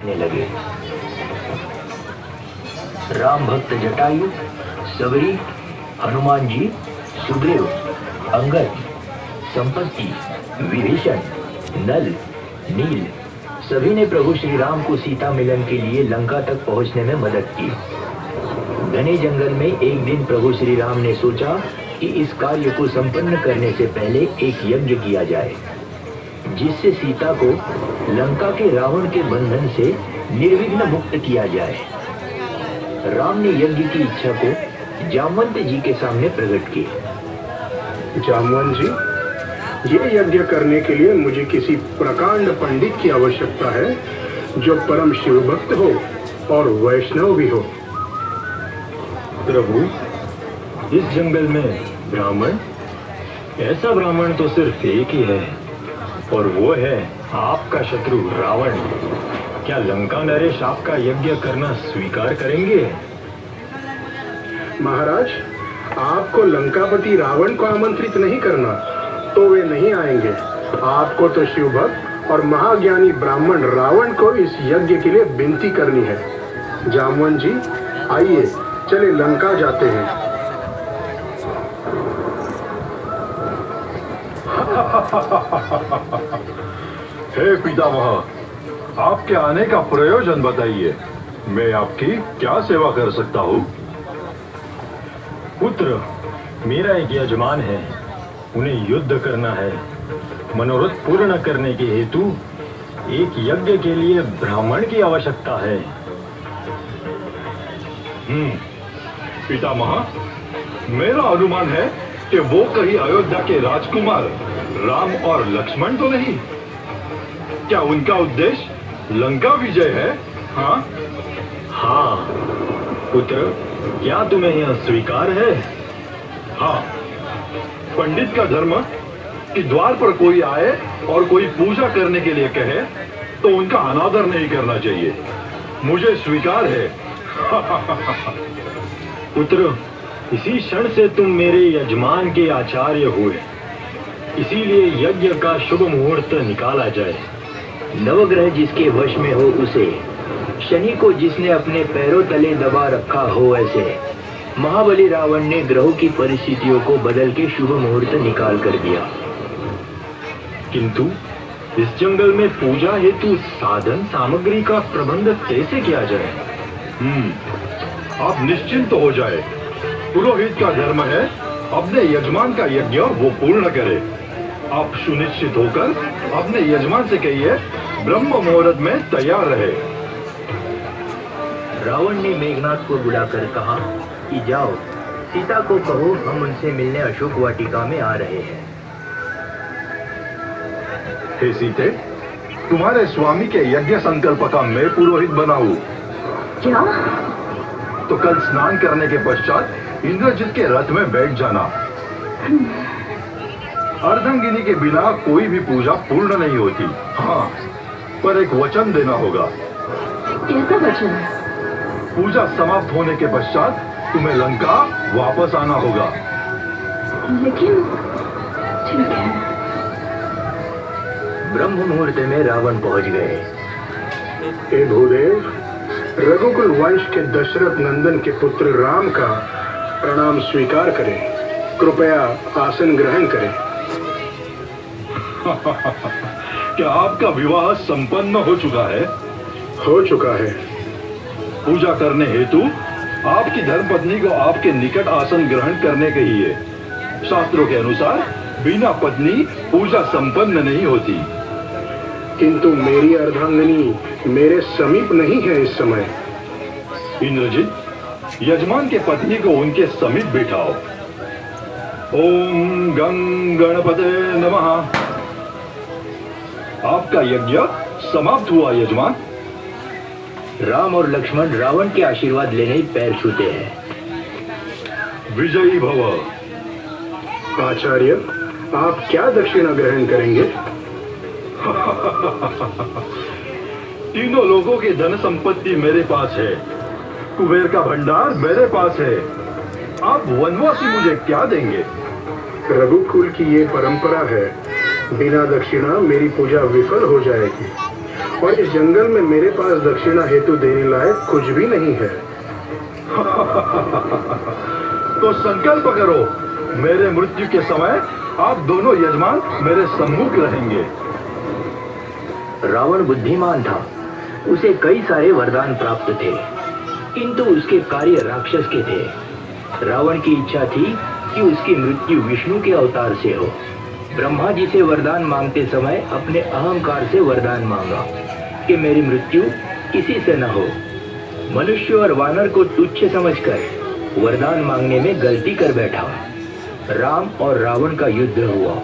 लगे। राम भक्त जटायु, सबरी, हनुमान जी, सुग्रीव, अंगद, संपत्ति, विभीषण, नल, नील सभी ने प्रभु श्री राम को सीता मिलन के लिए लंका तक पहुंचने में मदद की। घने जंगल में एक दिन प्रभु श्री राम ने सोचा कि इस कार्य को संपन्न करने से पहले एक यज्ञ किया जाए, जिससे सीता को लंका के रावण के बंधन से निर्विघ्न मुक्त किया जाए। राम ने यज्ञ की इच्छा को जामवंत जी के सामने प्रकट की। जामवंत जी, ये यज्ञ करने के लिए मुझे किसी प्रकांड पंडित की आवश्यकता है, जो परम शिव भक्त हो और वैष्णव भी हो। प्रभु, इस जंगल में ब्राह्मण, ऐसा ब्राह्मण तो सिर्फ एक ही है, और वो है आपका शत्रु रावण। क्या लंका नरेश आपका यज्ञ करना स्वीकार करेंगे? महाराज, आपको लंकापति रावण को आमंत्रित नहीं करना तो वे नहीं आएंगे। आपको तो शिव भक्त और महाज्ञानी ब्राह्मण रावण को इस यज्ञ के लिए विनती करनी है। जामवंत जी, आइए चले लंका जाते हैं। हे पितामह, आपके आने का प्रयोजन बताइए। मैं आपकी क्या सेवा कर सकता हूँ? पुत्र, मेरा एक यजमान है, उन्हें युद्ध करना है। मनोरथ पूर्ण करने के हेतु एक यज्ञ के लिए ब्राह्मण की आवश्यकता है। पितामह, मेरा अनुमान है कि वो कहीं अयोध्या के राजकुमार राम और लक्ष्मण तो नहीं? क्या उनका उद्देश्य लंका विजय है? हाँ पुत्र, क्या तुम्हें यह स्वीकार है? हाँ, पंडित का धर्म कि द्वार पर कोई आए और कोई पूजा करने के लिए कहे तो उनका अनादर नहीं करना चाहिए। मुझे स्वीकार है। पुत्र, इसी क्षण से तुम मेरे यजमान के आचार्य हुए, इसीलिए यज्ञ का शुभ मुहूर्त निकाला जाए। नवग्रह जिसके वश में हो उसे, शनि को जिसने अपने पैरों तले दबा रखा हो, ऐसे महाबली रावण ने ग्रहों की परिस्थितियों को बदल के शुभ मुहूर्त निकाल कर दिया। किंतु इस जंगल में पूजा हेतु साधन सामग्री का प्रबंध कैसे किया जाए? आप निश्चिंत हो जाए। पुरोहित का धर्म है अपने यजमान का यज्ञ वो पूर्ण करे। आप सुनिश्चित होकर अपने यजमान से कहिए ब्रह्म मुहूर्त में तैयार रहे। रावण ने मेघनाथ को बुलाकर कहा कि जाओ, सीता को कहो हम उनसे मिलने अशोक वाटिका में आ रहे हैं। हे सीते, तुम्हारे स्वामी के यज्ञ संकल्प का मैं पुरोहित बनाऊं? क्या? तो कल स्नान करने के पश्चात इंद्रजित के रथ में बैठ जाना। अर्धांगिनी के बिना कोई भी पूजा पूर्ण नहीं होती। हाँ, पर एक वचन देना होगा। कैसा वचन? पूजा समाप्त होने के पश्चात तुम्हें लंका वापस आना होगा। लेकिन ठीक है। ब्रह्म मुहूर्त में रावण पहुंच गए। हे भूदेव, रघुकुल वंश के दशरथ नंदन के पुत्र राम का प्रणाम स्वीकार करें। कृपया आसन ग्रहण करें। क्या आपका विवाह संपन्न हो चुका है? हो चुका है। पूजा करने हेतु आपकी धर्मपत्नी को आपके निकट आसन ग्रहण करने कहिए। शास्त्रों के अनुसार बिना पत्नी पूजा संपन्न नहीं होती। किंतु मेरी अर्धांगिनी मेरे समीप नहीं है इस समय। इंद्रजित, यजमान के पत्नी को उनके समीप बिठाओ। ओम गं गणपते नमः। आपका यज्ञ समाप्त हुआ यजमान। राम और लक्ष्मण रावण के आशीर्वाद लेने ही पैर छूते हैं। विजयी भव। आचार्य, आप क्या दक्षिणा ग्रहण करेंगे? तीनों लोगों की धन संपत्ति मेरे पास है, कुबेर का भंडार मेरे पास है। आप वनवासी मुझे क्या देंगे? रघुकुल की ये परंपरा है, बिना दक्षिणा मेरी पूजा विफल हो जाएगी और इस जंगल में मेरे पास दक्षिणा हेतु देने लायक कुछ भी नहीं है। तो संकल्प करो, मेरे मृत्यु के समय आप दोनों यजमान मेरे सम्मुख रहेंगे। रावण बुद्धिमान था, उसे कई सारे वरदान प्राप्त थे, किंतु उसके कार्य राक्षस के थे। रावण की इच्छा थी कि उसकी मृत्यु विष्णु के अवतार से हो। ब्रह्मा जी से वरदान मांगते समय अपने अहंकार से वरदान मांगा कि मेरी मृत्यु किसी से न हो। मनुष्य और वानर को तुच्छ समझकर वरदान मांगने में गलती कर बैठा। राम और रावण का युद्ध हुआ।